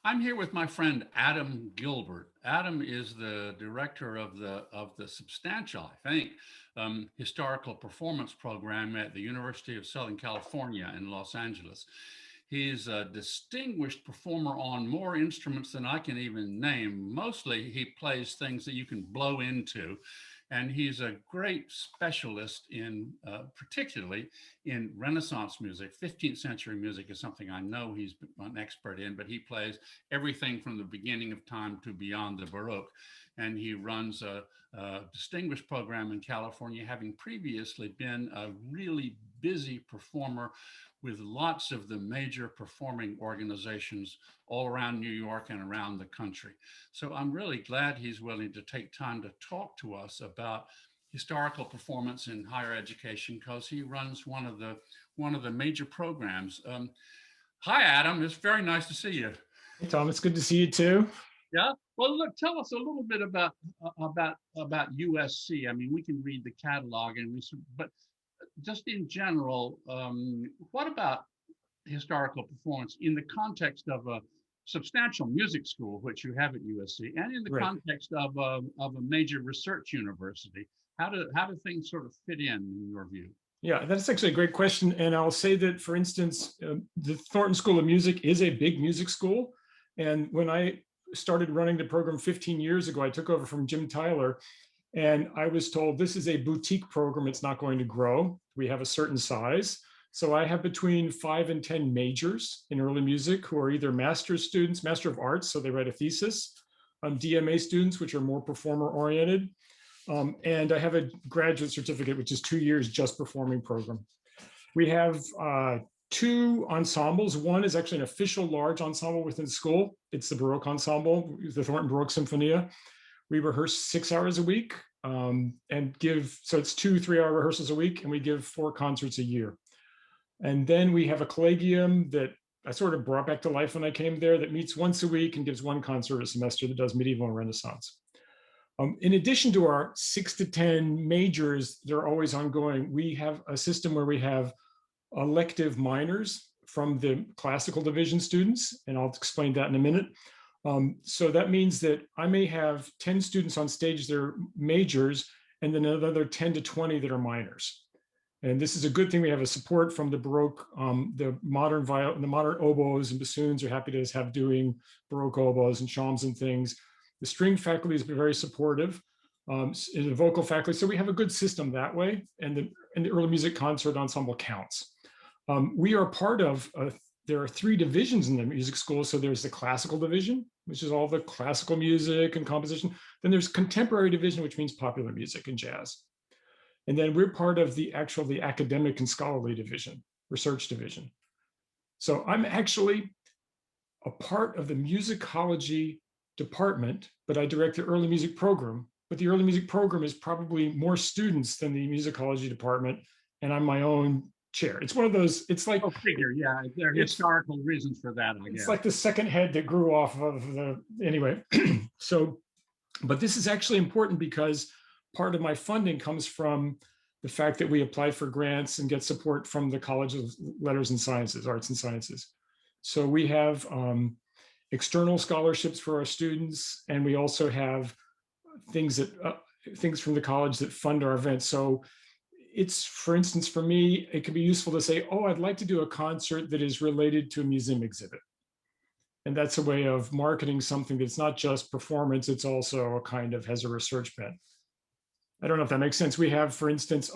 I'm here with my friend Adam Gilbert. Adam is the director of the substantial, I think, historical performance program at the University of Southern California in Los Angeles. He's a distinguished performer on more instruments than I can even name. Mostly, he plays things that you can blow into, and he's a great specialist in, particularly in Renaissance music. 15th century music is something I know he's an expert in, but he plays everything from the beginning of time to beyond the Baroque. And he runs a distinguished program in California, having previously been a really busy performer with lots of the major performing organizations all around New York and around the country. So I'm really glad he's willing to take time to talk to us about historical performance in higher education, because he runs one of the major programs. Hi, Adam. It's very nice to see you. Hey, Tom, it's good to see you too. Yeah. Well, look, tell us a little bit about USC. I mean, we can read the catalog, but just in general, what about historical performance in the context of a substantial music school, which you have at USC, and in the Right. context of a major research university? How do things sort of fit in your view? Yeah, that's actually a great question. And I'll say that, for instance, the Thornton School of Music is a big music school. And when I started running the program 15 years ago, I took over from Jim Tyler, and I was told this is a boutique program. It's not going to grow. We have a certain size. So I have between 5 and 10 majors in early music who are either master's students, Master of Arts, so they write a thesis, DMA students, which are more performer oriented. And I have a graduate certificate, which is 2 years just performing program. We have two ensembles. One is actually an official large ensemble within the school. It's the Baroque Ensemble, the Thornton Baroque Symphonia. We rehearse 6 hours a week and give, so it's 2 3-hour rehearsals a week, and we give 4 concerts a year. And then we have a Collegium that I sort of brought back to life when I came there, that meets once a week and gives 1 concert a semester that does medieval and Renaissance. In addition to our 6 to 10 majors, they're always ongoing. We have a system where we have elective minors from the classical division students, and I'll explain that in a minute. So that means that I may have 10 students on stage that are majors, and then another 10 to 20 that are minors. And this is a good thing. We have a support from the Baroque, the modern oboes and bassoons are happy to have doing Baroque oboes and shawms and things. The string faculty has been very supportive, the vocal faculty. So we have a good system that way. And the early music concert ensemble counts. We are part of, there are 3 divisions in the music school. So there's the classical division, which is all the classical music and composition. Then there's contemporary division, which means popular music and jazz. And then we're part of the academic and scholarly division, research division. So I'm actually a part of the musicology department, but I direct the early music program. But the early music program is probably more students than the musicology department, and I'm my own chair. It's one of those, it's like— Oh, figure, yeah, there are historical reasons for that, I guess. It's like the second head that grew off of the, anyway. So, but this is actually important because part of my funding comes from the fact that we apply for grants and get support from the College of Letters and Sciences, Arts and Sciences. So we have external scholarships for our students, and we also have things from the college that fund our events. So it's, for instance, for me, it could be useful to say, oh, I'd like to do a concert that is related to a museum exhibit. And that's a way of marketing something that's not just performance, it's also a kind of has a research bent. I don't know if that makes sense. We have, for instance,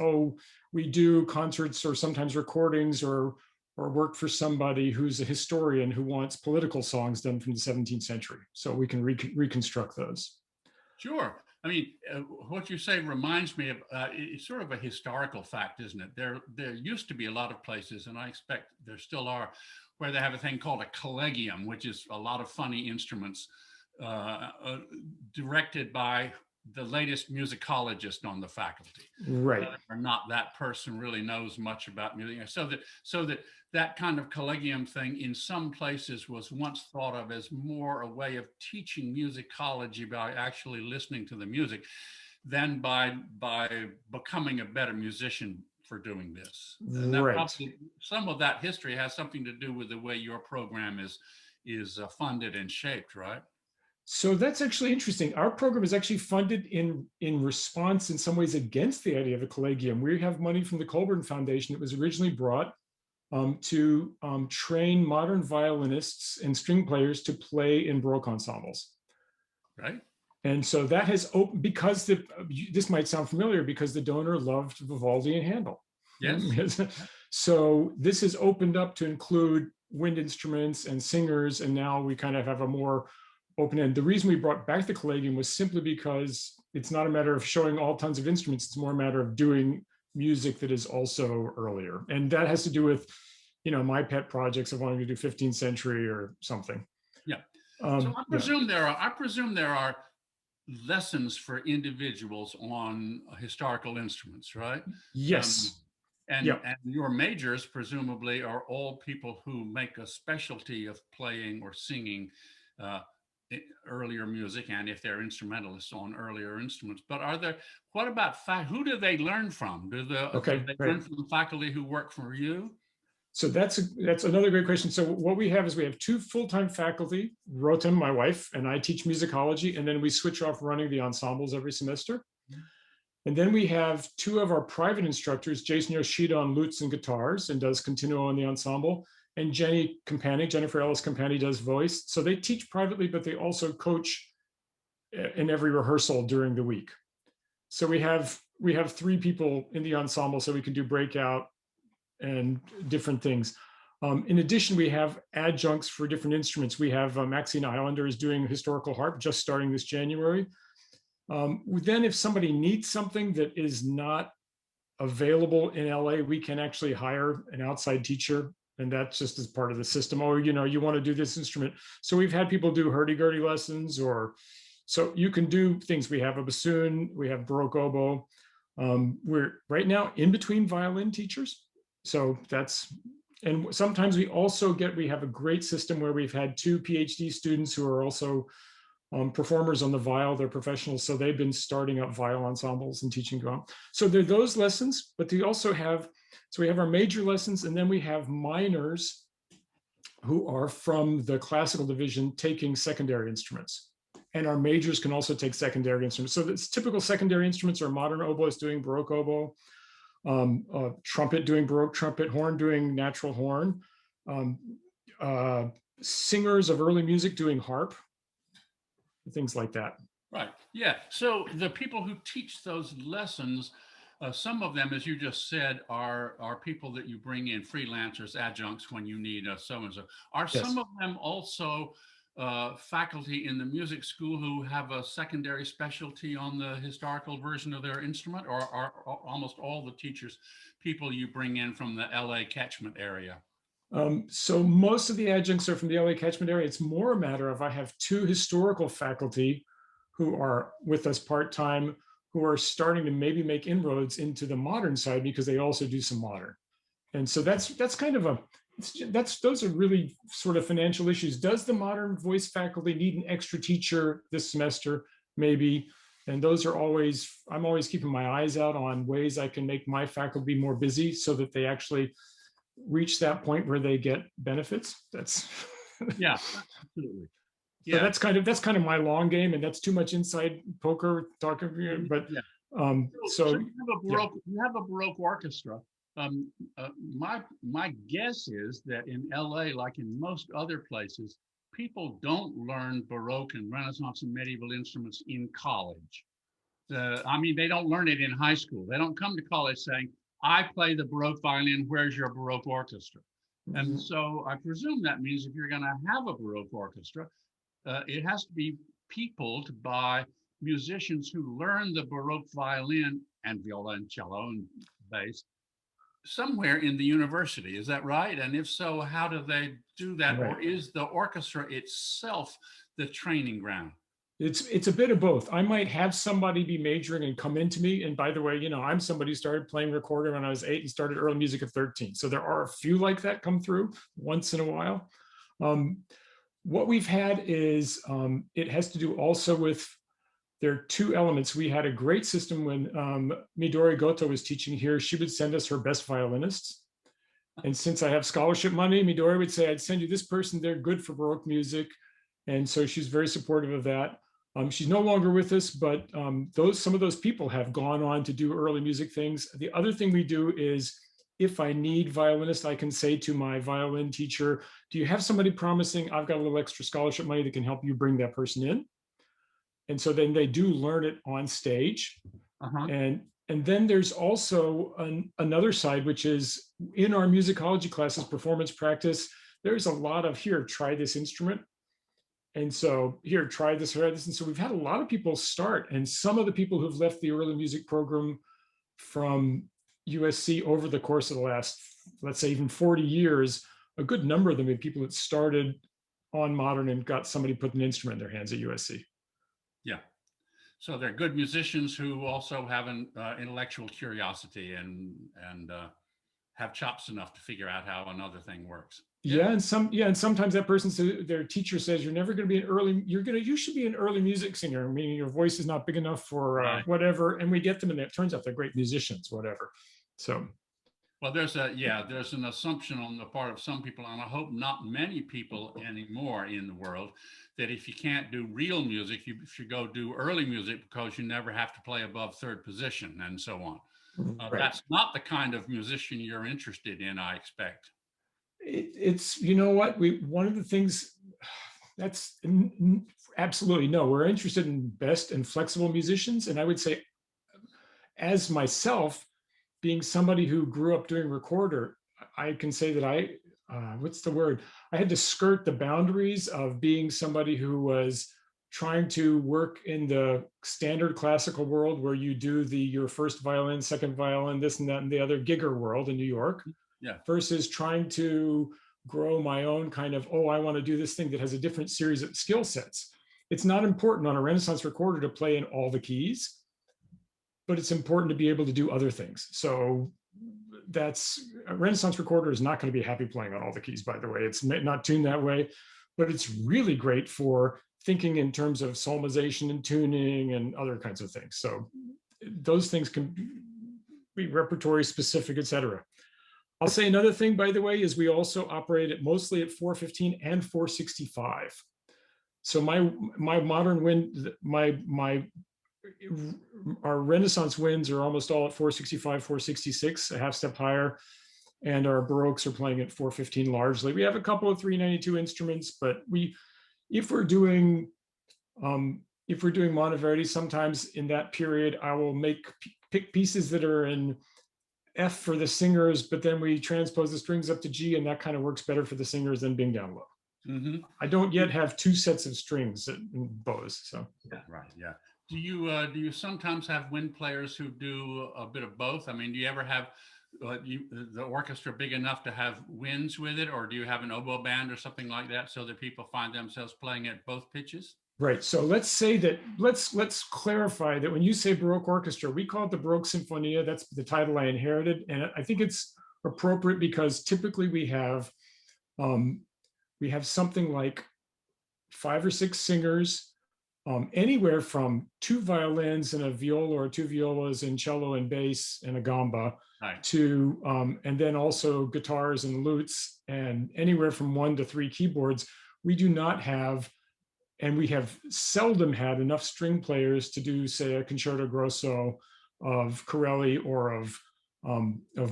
we do concerts or sometimes recordings or work for somebody who's a historian who wants political songs done from the 17th century. So we can reconstruct those. Sure. I mean, what you say reminds me of, it's sort of a historical fact, isn't it? There used to be a lot of places, and I expect there still are, where they have a thing called a collegium, which is a lot of funny instruments directed by the latest musicologist on the faculty. Right. Or not that person really knows much about music. So that kind of collegium thing in some places was once thought of as more a way of teaching musicology by actually listening to the music than by becoming a better musician for doing this. And that right. probably, some of that history has something to do with the way your program is is funded and shaped, right? So that's actually interesting. Our program is actually funded in response, in some ways, against the idea of a collegium. We have money from the Colburn Foundation. It was originally brought to train modern violinists and string players to play in Baroque ensembles. Right. And so that has opened, because this might sound familiar, because the donor loved Vivaldi and Handel. Yes. So this has opened up to include wind instruments and singers, and now we kind of have a more open end. The reason we brought back the Collegium was simply because it's not a matter of showing all tons of instruments, it's more a matter of doing music that is also earlier. And that has to do with, my pet projects of wanting to do 15th century or something. Yeah. So I presume there are lessons for individuals on historical instruments, right? Yes. And your majors presumably are all people who make a specialty of playing or singing earlier music, and if they're instrumentalists, on earlier instruments. But what about who do they learn from? Do they learn from the faculty who work for you? So that's another great question. So what we have is we have 2 full-time faculty, Rotem, my wife, and I teach musicology, and then we switch off running the ensembles every semester. And then we have 2 of our private instructors, Jason Yoshida on lutes and guitars and does Continuum on the ensemble, and Jennifer Ellis Campani does voice. So they teach privately, but they also coach in every rehearsal during the week. So we have 3 people in the ensemble, so we can do breakout and different things. In addition, we have adjuncts for different instruments. We have Maxine Islander is doing historical harp, just starting this January. Then if somebody needs something that is not available in LA, we can actually hire an outside teacher, and that's just as part of the system. Oh, you want to do this instrument. So we've had people do hurdy-gurdy lessons, so you can do things. We have a bassoon, we have Baroque oboe. We're right now in between violin teachers. So and sometimes we have a great system where we've had 2 PhD students who are also performers on the viol. They're professionals, so they've been starting up viol ensembles and teaching drum. So there are those lessons, but we also have, we have our major lessons, and then we have minors who are from the classical division taking secondary instruments. And our majors can also take secondary instruments. So it's typical secondary instruments are modern oboists doing Baroque oboe, trumpet doing Baroque trumpet, horn doing natural horn, singers of early music doing harp, things like that. Right. Yeah. So the people who teach those lessons, some of them, as you just said, are people that you bring in, freelancers, adjuncts, when you need so-and-so. Are Yes. some of them also faculty in the music school who have a secondary specialty on the historical version of their instrument, or are almost all the teachers people you bring in from the LA catchment area? So most of the adjuncts are from the LA catchment area. It's more a matter of I have 2 historical faculty who are with us part-time, who are starting to maybe make inroads into the modern side because they also do some modern. And so that's kind of those are really sort of financial issues. Does the modern voice faculty need an extra teacher this semester? Maybe. And those are I'm always keeping my eyes out on ways I can make my faculty more busy so that they actually reach that point where they get benefits. That's yeah, absolutely. Yeah, so that's kind of my long game, and that's too much inside poker talking. But yeah. So you have a Baroque orchestra. My guess is that in LA, like in most other places, people don't learn Baroque and Renaissance and medieval instruments in college. They don't learn it in high school. They don't come to college saying, I play the Baroque violin, where's your Baroque orchestra? Mm-hmm. And so I presume that means if you're going to have a Baroque orchestra, it has to be peopled by musicians who learn the Baroque violin and viola and cello and bass somewhere in the university. Is that right? And if so, how do they do that? Right. Or is the orchestra itself the training ground? It's a bit of both. I might have somebody be majoring and come into me. And by the way, I'm somebody who started playing recorder when I was 8 and started early music at 13. So there are a few like that come through once in a while. What we've had is it has to do also with, there are 2 elements. We had a great system when Midori Goto was teaching here. She would send us her best violinists. And since I have scholarship money, Midori would say, I'd send you this person, they're good for Baroque music. And so she's very supportive of that. She's no longer with us, but some of those people have gone on to do early music things. The other thing we do is, if I need violinists, I can say to my violin teacher, do you have somebody promising? I've got a little extra scholarship money that can help you bring that person in. And so then they do learn it on stage. Uh-huh. And then there's also another side, which is in our musicology classes, performance practice, there's a lot of, here, try this instrument. And so here, try this, try this. And so we've had a lot of people start, and some of the people who've left the early music program from USC over the course of the last, let's say even 40 years, a good number of them are people that started on modern and got somebody put an instrument in their hands at USC. Yeah. So they're good musicians who also have an intellectual curiosity and have chops enough to figure out how another thing works. Yeah, and sometimes that person, their teacher says, you're never going to be an early, you should be an early music singer, meaning your voice is not big enough for whatever. And we get them, and it turns out they're great musicians, whatever. So. Well, there's an assumption on the part of some people, and I hope not many people anymore in the world, that if you can't do real music, you should go do early music because you never have to play above third position and so on. Right. That's not the kind of musician you're interested in, I expect. It's, you know what, one of the things that's absolutely no, we're interested in best and flexible musicians. And I would say, as myself, being somebody who grew up doing recorder, I can say that what's the word? I had to skirt the boundaries of being somebody who was trying to work in the standard classical world where you do your first violin, second violin, this and that and the other gigger world in New York, versus trying to grow my own kind of, I want to do this thing that has a different series of skill sets. It's not important on a Renaissance recorder to play in all the keys, but it's important to be able to do other things. So a Renaissance recorder is not going to be happy playing on all the keys, by the way. It's not tuned that way, but it's really great for thinking in terms of solmization and tuning and other kinds of things. So those things can be repertory specific, et cetera. I'll say another thing, by the way, is we also operate mostly at 415 and 465. So my modern wind, our Renaissance winds are almost all at 465, 466, a half step higher, and our Baroques are playing at 415 largely. We have a couple of 392 instruments, but if we're doing Monteverdi, sometimes in that period I will pick pieces that are in F for the singers, but then we transpose the strings up to G, and that kind of works better for the singers than being down low. Mm-hmm. I don't yet have two sets of strings in bows. So right, yeah. Do you sometimes have wind players who do a bit of both? I mean, do you ever have the orchestra big enough to have winds with it, or do you have an oboe band or something like that so that people find themselves playing at both pitches? Right. So let's say that, let's clarify that when you say Baroque Orchestra, we call it the Baroque Symphonia. That's the title I inherited. And I think it's appropriate because typically we have something like 5 or 6 singers, anywhere from 2 violins and a viola or 2 violas and cello and bass and a gamba, to, and then also guitars and lutes, and anywhere from 1 to 3 keyboards. We do not have, and we have seldom had enough string players to do, say, a concerto grosso of Corelli or of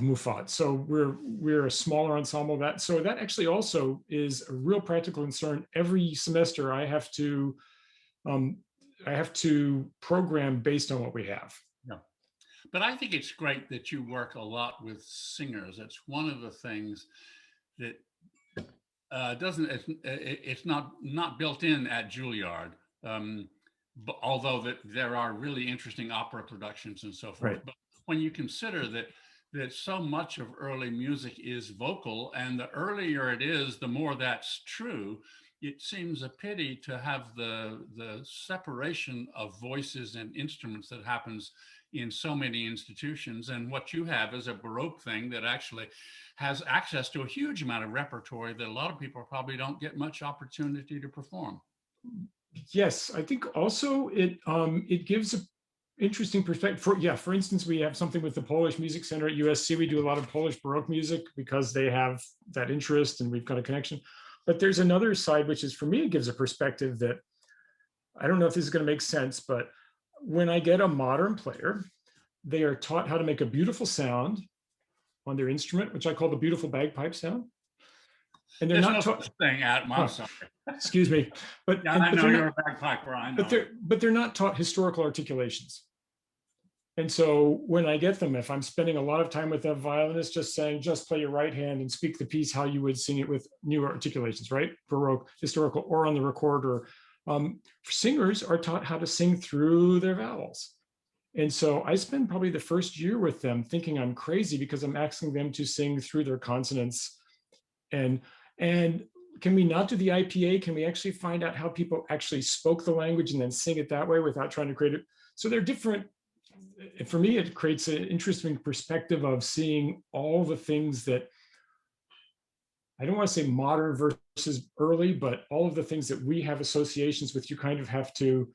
Muffat. So we're a smaller ensemble. So that actually also is a real practical concern. Every semester I have to program based on what we have. Yeah. But I think it's great that you work a lot with singers. It's one of the things that it's not built in at Juilliard, but although there are really interesting opera productions and so forth. Right. But when you consider that so much of early music is vocal, and the earlier it is, the more that's true, it seems a pity to have the separation of voices and instruments that happens in so many institutions. And what you have is a Baroque thing that actually has access to a huge amount of repertory that a lot of people probably don't get much opportunity to perform. Yes, I think also it gives interesting perspective. For instance, we have something with the Polish Music Center at USC. We do a lot of Polish Baroque music because they have that interest and we've got a connection. But there's another side, which is, for me, it gives a perspective that, I don't know if this is going to make sense, but when I get a modern player, they are taught how to make a beautiful sound on their instrument, which I call the beautiful bagpipe sound. And they're not taught thing at my side. Excuse me, but yeah, I know you're a bagpiper. I know, but they're not taught historical articulations. And so when I get them, if I'm spending a lot of time with a violinist just saying, just play your right hand and speak the piece how you would sing it with new articulations, right? Baroque, historical, or on the recorder. Singers are taught how to sing through their vowels. And so I spend probably the first year with them thinking I'm crazy because I'm asking them to sing through their consonants. And can we not do the IPA? Can we actually find out how people actually spoke the language and then sing it that way without trying to create it? So they're different. For me, it creates an interesting perspective of seeing all the things that, I don't want to say modern versus early, but all of the things that we have associations with, you kind of have to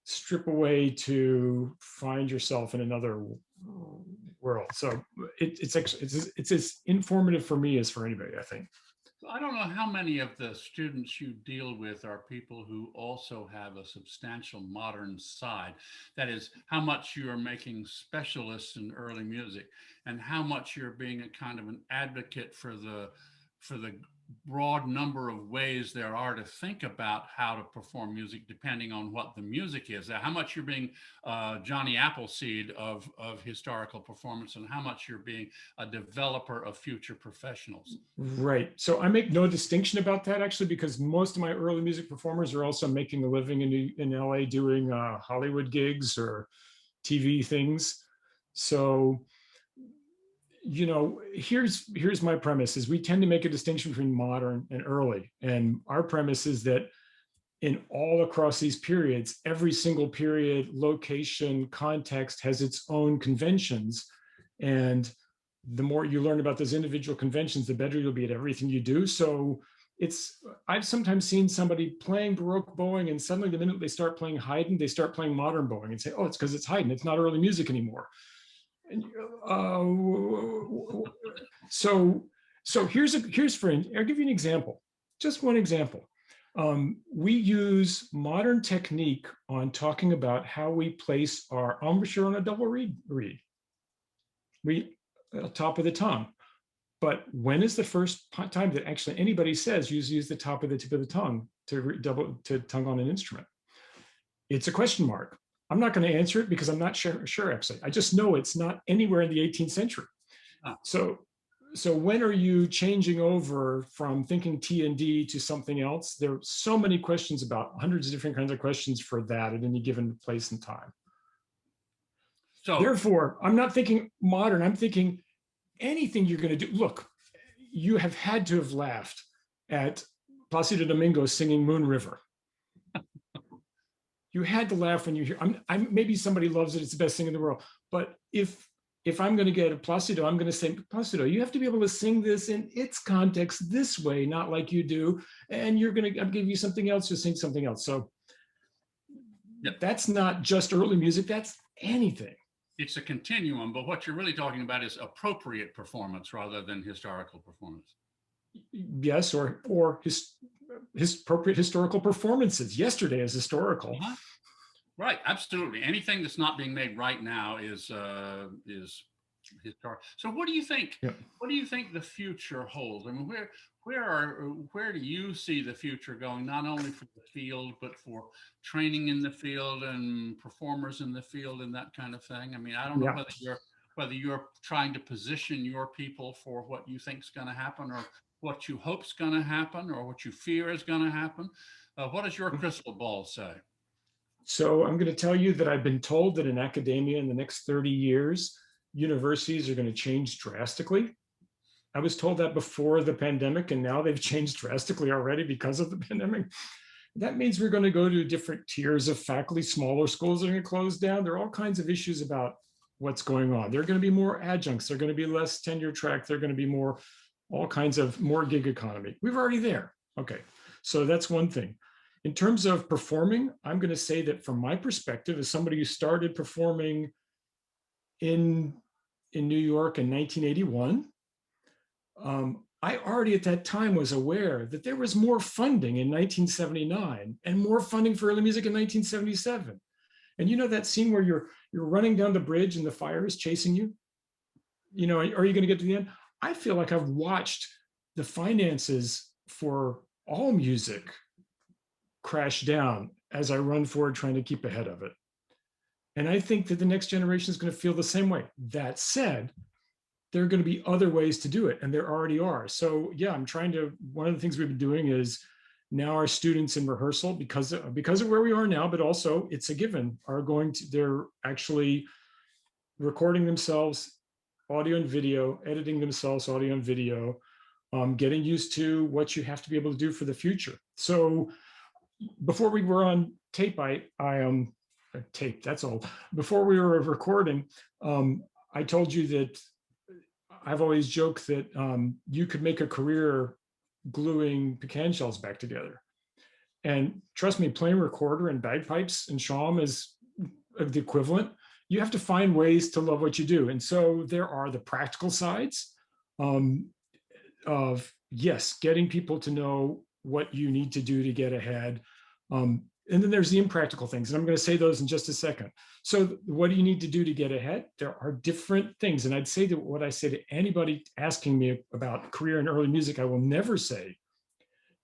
strip away to find yourself in another world. So it's as informative for me as for anybody, I think. I don't know how many of the students you deal with are people who also have a substantial modern side. That is, how much you are making specialists in early music and how much you're being a kind of an advocate for the broad number of ways there are to think about how to perform music depending on what the music is. How much you're being Johnny Appleseed of historical performance and how much you're being a developer of future professionals. Right. So I make no distinction about that, actually, because most of my early music performers are also making a living in LA doing Hollywood gigs or TV things. So, you know, here's my premise is we tend to make a distinction between modern and early. And our premise is that in all across these periods, every single period, location, context has its own conventions. And the more you learn about those individual conventions, the better you'll be at everything you do. So I've sometimes seen somebody playing Baroque bowing and suddenly the minute they start playing Haydn, they start playing modern bowing and say, oh, it's because it's Haydn, it's not early music anymore. And, so I'll give you an example, just one example. We use modern technique on talking about how we place our embouchure on a double reed. We top of the tongue. But when is the first time that actually anybody says use the top of the tip of the tongue to tongue on an instrument? It's a question mark. I'm not going to answer it because I'm not sure actually. I just know it's not anywhere in the 18th century. So when are you changing over from thinking T&D to something else? There are so many questions about hundreds of different kinds of questions for that at any given place and time. So therefore, I'm not thinking modern. I'm thinking anything you're going to do. Look, you have had to have laughed at Placido Domingo singing Moon River. You had to laugh when you hear, maybe somebody loves it, it's the best thing in the world. But if I'm going to get a Placido, I'm going to say, Placido, you have to be able to sing this in its context this way, not like you do. And I'll give you something else to sing something else. So that's not just early music, that's anything. It's a continuum, but what you're really talking about is appropriate performance rather than historical performance. Yes, or his appropriate historical performances. Yesterday is historical. Right, absolutely. Anything that's not being made right now is historical. So what do you think? Yeah. What do you think the future holds? I mean, where do you see the future going? Not only for the field, but for training in the field and performers in the field and that kind of thing. I mean, I don't know whether you're trying to position your people for what you think is going to happen, or what you hope is going to happen, or what you fear is going to happen. What does your crystal ball say? So I'm going to tell you that I've been told that in academia in the next 30 years, universities are going to change drastically. I was told that before the pandemic, and now they've changed drastically already because of the pandemic. That means we're going to go to different tiers of faculty. Smaller schools are going to close down. There are all kinds of issues about what's going on. There are going to be more adjuncts. There are going to be less tenure track. There are going to be more gig economy. We're already there. Okay, so that's one thing. In terms of performing, I'm going to say that from my perspective, as somebody who started performing in New York in 1981, I already at that time was aware that there was more funding in 1979 and more funding for early music in 1977. And you know that scene where you're running down the bridge and the fire is chasing you? You know, are you going to get to the end? I feel like I've watched the finances for all music crash down as I run forward trying to keep ahead of it. And I think that the next generation is going to feel the same way. That said, there are going to be other ways to do it, and there already are. So yeah, I'm trying to, one of the things we've been doing is now our students in rehearsal, because of where we are now, but also it's a given, are going to, they're actually recording themselves audio and video, editing themselves audio and video, getting used to what you have to be able to do for the future. So before we were on tape, tape, that's all. Before we were recording, I told you that I've always joked that you could make a career gluing pecan shells back together. And trust me, playing recorder and bagpipes and shawm is the equivalent. You have to find ways to love what you do. And so there are the practical sides of, yes, getting people to know what you need to do to get ahead. And then there's the impractical things, and I'm going to say those in just a second. So what do you need to do to get ahead? There are different things. And I'd say that what I say to anybody asking me about career in early music, I will never say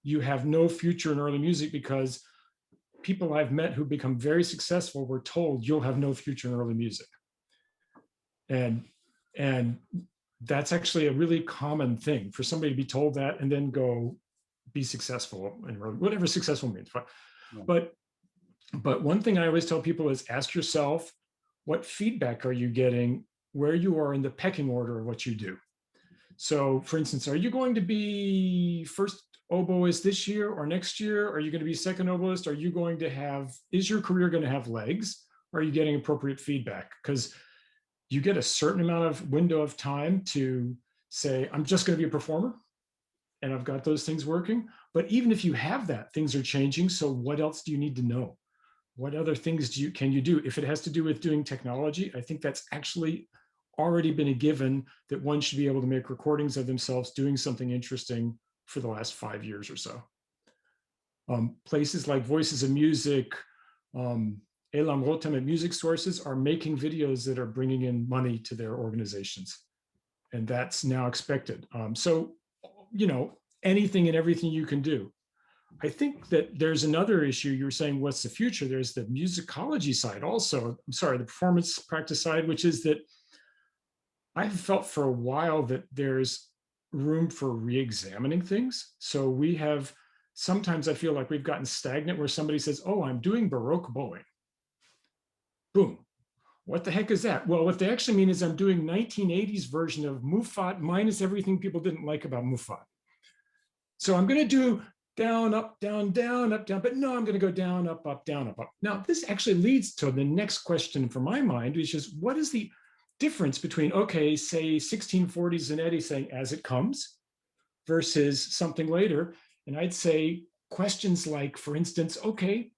you have no future in early music, because people I've met who become very successful were told you'll have no future in early music. And that's actually a really common thing for somebody to be told that and then go be successful, and whatever successful means. But one thing I always tell people is ask yourself, what feedback are you getting where you are in the pecking order of what you do? So for instance, are you going to be first oboist this year or next year? Are you going to be second oboist? Are you going to have, is your career going to have legs? Are you getting appropriate feedback? Because you get a certain amount of window of time to say, I'm just going to be a performer and I've got those things working. But even if you have that, things are changing. So what else do you need to know? What other things can you do? If it has to do with doing technology, I think that's actually already been a given, that one should be able to make recordings of themselves doing something interesting for the last 5 years or so. Places like Voices of Music, Elam Rotem and Music Sources are making videos that are bringing in money to their organizations. And that's now expected. So, you know, anything and everything you can do. I think that there's another issue. You were saying, what's the future? There's the musicology side also. I'm sorry, the performance practice side, which is that I've felt for a while that there's room for re-examining things. So we have, sometimes I feel like we've gotten stagnant where somebody says, oh, I'm doing Baroque bowing. Boom. What the heck is that? Well, what they actually mean is I'm doing 1980s version of Muffat minus everything people didn't like about Muffat. So I'm going to do down, up, down, down, up, down, but no, I'm going to go down, up, up, down, up, up. Now, this actually leads to the next question for my mind, which is, what is the difference between, okay, say 1640s and Eddie saying as it comes versus something later? And I'd say questions like, for instance, okay,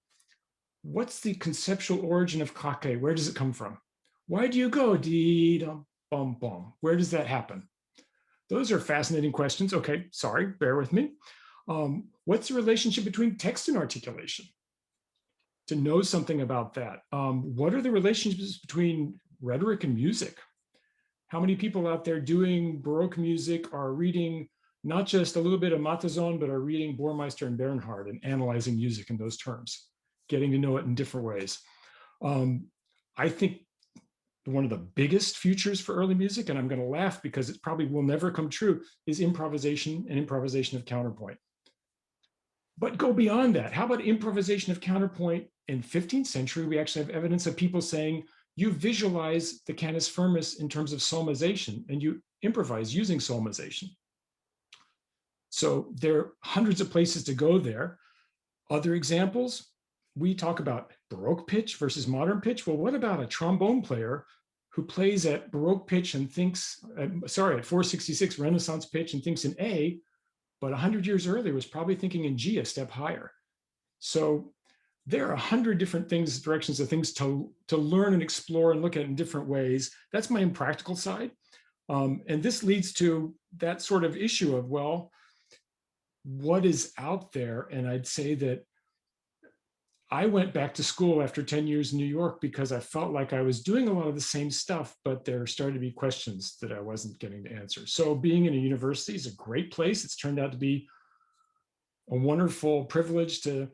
what's the conceptual origin of kake? Where does it come from? Why do you go dee dum bum bum? Where does that happen? Those are fascinating questions. Okay, sorry, bear with me. What's the relationship between text and articulation? To know something about that. What are the relationships between rhetoric and music? How many people out there doing Baroque music are reading not just a little bit of Matazon, but are reading Burmeister and Bernhard and analyzing music in those terms, getting to know it in different ways? I think one of the biggest futures for early music, and I'm going to laugh because it probably will never come true, is improvisation and improvisation of counterpoint. But go beyond that. How about improvisation of counterpoint? In 15th century, we actually have evidence of people saying, you visualize the canus firmus in terms of solmization, and you improvise using solmization. So there are hundreds of places to go there. Other examples, we talk about Baroque pitch versus modern pitch. Well, what about a trombone player who plays at Baroque pitch and thinks, at 466 Renaissance pitch and thinks in A, but 100 years earlier was probably thinking in G, a step higher. So there are 100 different things, directions of things to learn and explore and look at in different ways. That's my impractical side. And this leads to that sort of issue of, well, what is out there? And I'd say that I went back to school after 10 years in New York because I felt like I was doing a lot of the same stuff, but there started to be questions that I wasn't getting to answer. So being in a university is a great place. It's turned out to be a wonderful privilege to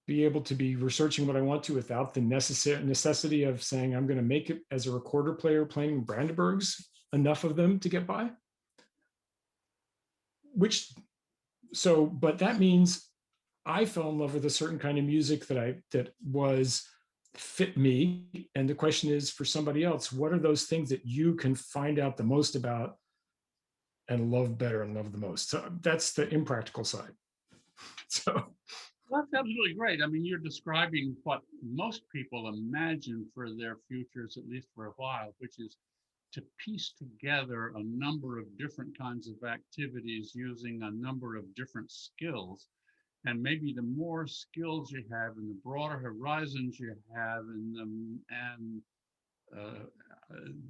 be able to be researching what I want to without the necessity of saying I'm going to make it as a recorder player playing Brandenburgs, enough of them to get by. But that means I fell in love with a certain kind of music that was fit me. And the question is, for somebody else, what are those things that you can find out the most about and love better and love the most? So that's the impractical side. So that's absolutely great. I mean, you're describing what most people imagine for their futures, at least for a while, which is to piece together a number of different kinds of activities using a number of different skills. And maybe the more skills you have and the broader horizons you have and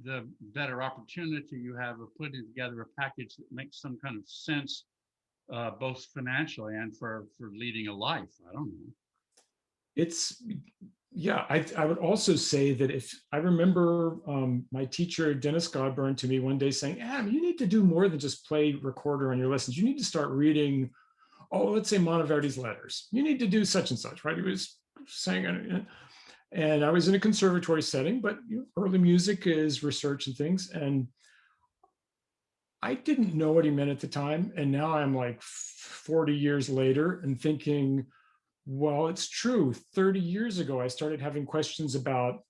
the better opportunity you have of putting together a package that makes some kind of sense, both financially and for leading a life. I don't know. Yeah, I would also say that if I remember my teacher, Dennis Godburn, to me one day saying, Adam, you need to do more than just play recorder on your lessons. You need to start reading, let's say Monteverdi's letters. You need to do such and such, right? He was saying, and I was in a conservatory setting, but early music is research and things. And I didn't know what he meant at the time. And now I'm like 40 years later and thinking, well, it's true. 30 years ago, I started having questions about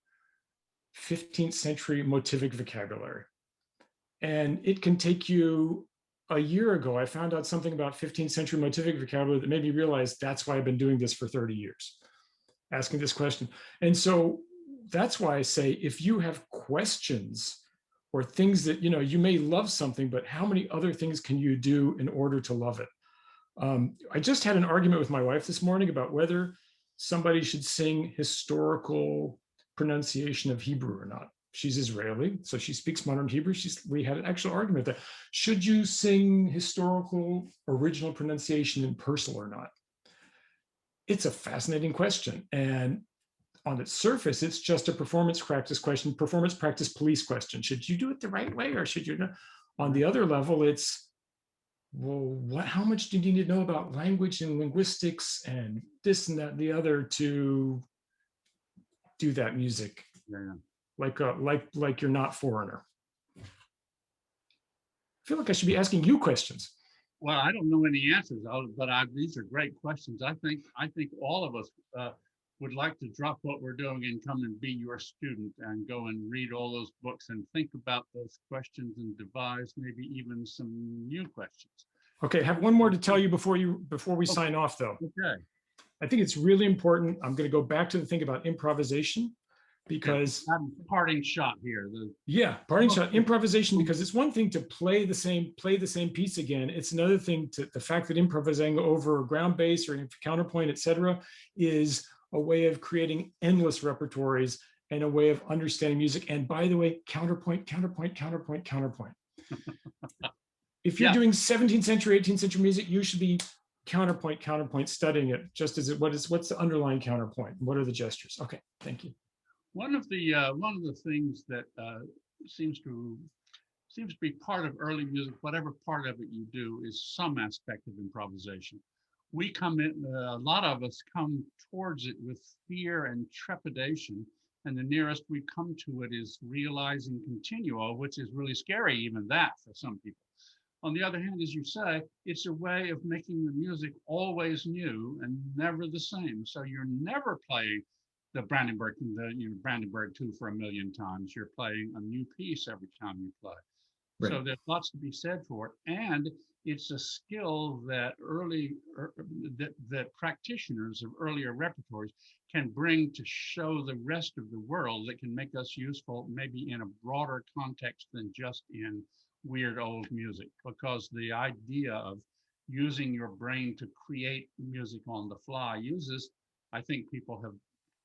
15th century motivic vocabulary. And it can take you a year ago, I found out something about 15th century motivic vocabulary that made me realize that's why I've been doing this for 30 years, asking this question. And so that's why I say, if you have questions or things that, you may love something, but how many other things can you do in order to love it? I just had an argument with my wife this morning about whether somebody should sing historical pronunciation of Hebrew or not. She's Israeli, so she speaks modern Hebrew. We had an actual argument that should you sing historical original pronunciation in Persian or not? It's a fascinating question. And on its surface, it's just a performance practice question, performance practice police question. Should you do it the right way or should you not? On the other level, it's, well, how much do you need to know about language and linguistics and this and that and the other to do that music? Yeah. Like you're not foreigner. I feel like I should be asking you questions. Well, I don't know any answers, but these are great questions. I think all of us would like to drop what we're doing and come and be your student and go and read all those books and think about those questions and devise maybe even some new questions. Okay, I have one more to tell you before we sign off, though. Okay. I think it's really important. I'm going to go back to the thing about improvisation because I'm parting shot here. Parting shot, improvisation, because it's one thing to play the same piece again. It's another thing to the fact that improvising over ground bass or counterpoint, etc., is a way of creating endless repertories and a way of understanding music. And by the way, counterpoint. If you're doing 17th century, 18th century music, you should be counterpoint studying it. Just as what's the underlying counterpoint? What are the gestures? Okay, thank you. One of the things that seems to be part of early music, whatever part of it you do, is some aspect of improvisation. We come in, a lot of us come towards it with fear and trepidation, and the nearest we come to it is realizing continuo, which is really scary, even that for some people. On the other hand, as you say, it's a way of making the music always new and never the same. So you're never playing the Brandenburg 2 for a million times. You're playing a new piece every time you play. Right. So there's lots to be said for it. And it's a skill that that practitioners of earlier repertories can bring to show the rest of the world, that can make us useful maybe in a broader context than just in weird old music, because the idea of using your brain to create music on the fly uses I think people have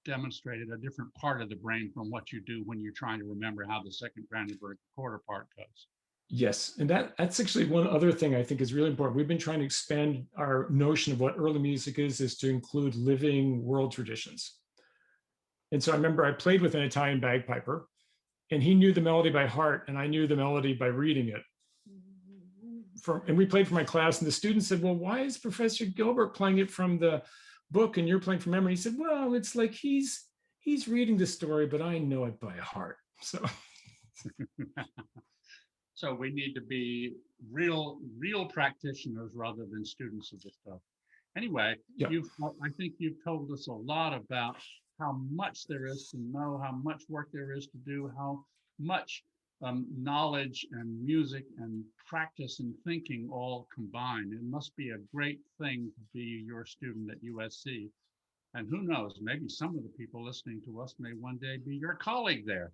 demonstrated a different part of the brain from what you do when you're trying to remember how the second Brandenburg quarter part goes. Yes, and that's actually one other thing I think is really important. We've been trying to expand our notion of what early music is to include living world traditions. And so I remember I played with an Italian bagpiper, and he knew the melody by heart, and I knew the melody by reading it. And we played for my class, and the students said, well, why is Professor Gilbert playing it from the book and you're playing from memory? He said, well, it's like he's reading the story, but I know it by heart. So so we need to be real practitioners rather than students of this stuff. Anyway, yeah. I think you've told us a lot about how much there is to know, how much work there is to do, how much knowledge and music and practice and thinking all combined. It must be a great thing to be your student at USC. And who knows, maybe some of the people listening to us may one day be your colleague there.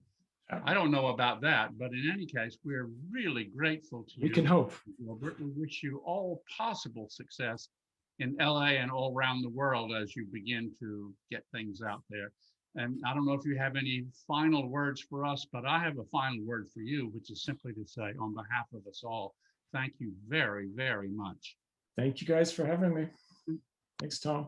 I don't know about that, but in any case, we're really grateful to you. We can hope. Gilbert. We wish you all possible success in LA and all around the world as you begin to get things out there. And I don't know if you have any final words for us, but I have a final word for you, which is simply to say, on behalf of us all, thank you very, very much. Thank you guys for having me. Thanks, Tom.